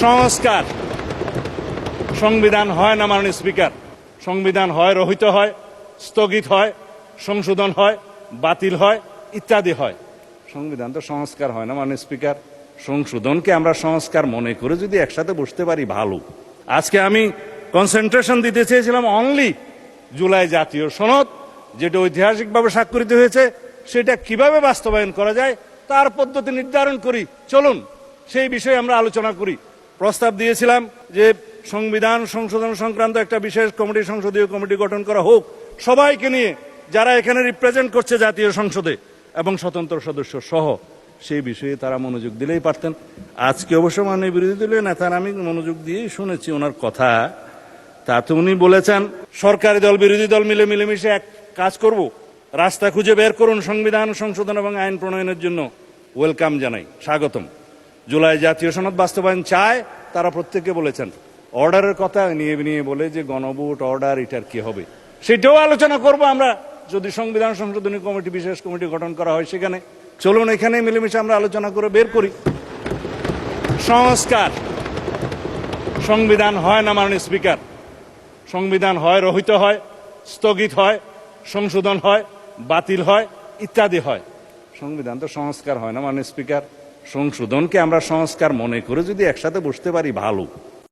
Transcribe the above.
সংস্কার সংবিধান হয় না মাননীয় স্পিকার। সংবিধান হয় রহিত হয়, স্থগিত হয়, সংশোধন হয়, বাতিল হয়, ইত্যাদি হয়। সংবিধান তো সংস্কার হয় না মাননীয় স্পিকার। সংশোধনকে আমরা সংস্কার মনে করে যদি একসাথে বসতে পারি ভালো। আজকে আমি কনসেন্ট্রেশন দিতে চেয়েছিলাম অনলি জুলাই জাতীয় সনদ, যেটা ঐতিহাসিকভাবে স্বাক্ষরিত হয়েছে, সেটা কিভাবে বাস্তবায়ন করা যায় তার পদ্ধতি নির্ধারণ করি, চলুন সেই বিষয়ে আমরা আলোচনা করি। প্রস্তাব দিয়েছিলাম যে সংবিধান সংশোধন সংক্রান্ত একটা বিশেষ কমিটি, সংসদীয় কমিটি গঠন করা হোক, সবাইকে নিয়ে যারা এখানে রিপ্রেজেন্ট করছে জাতীয় সংসদে এবং স্বতন্ত্র সদস্য সহ। সেই বিষয়ে তারা মনোযোগ দিলেই পারতেন। আজকে অবশ্য মাননীয় বিরোধী দলীয় নেতার আমি মনোযোগ দিয়েই শুনেছি ওনার কথা। তাতে উনি বলেছেন সরকারি দল বিরোধী দল মিলেমিশে এক কাজ করব, রাস্তা খুঁজে বের করুন সংবিধান সংশোধন এবং আইন প্রণয়নের জন্য। ওয়েলকাম জানাই, স্বাগতম। জুলাই জাতীয় সনদ বাস্তবায়ন চায় তারা প্রত্যেকে বলেছেন। অর্ডারের কথা নিয়ে বলে যে গণভোট অর্ডার, এটার কি হবে সেটাও আলোচনা করব আমরা, যদি সংবিধান সংশোধনী কমিটি বিশেষ কমিটি গঠন করা হয় সেখানে। চলুন এখানে মিলেমিশে আমরা আলোচনা করে বের করি। সংস্কার সংবিধান হয় না মাননীয় স্পিকার। সংবিধান হয় রহিত হয়, স্থগিত হয়, সংশোধন হয়, বাতিল হয়, ইত্যাদি হয়। সংবিধান তো সংস্কার হয় না মাননীয় স্পিকার। সংশোধনকে আমরা সংস্কার মনে করে যদি একসাথে বসতে পারি ভালো।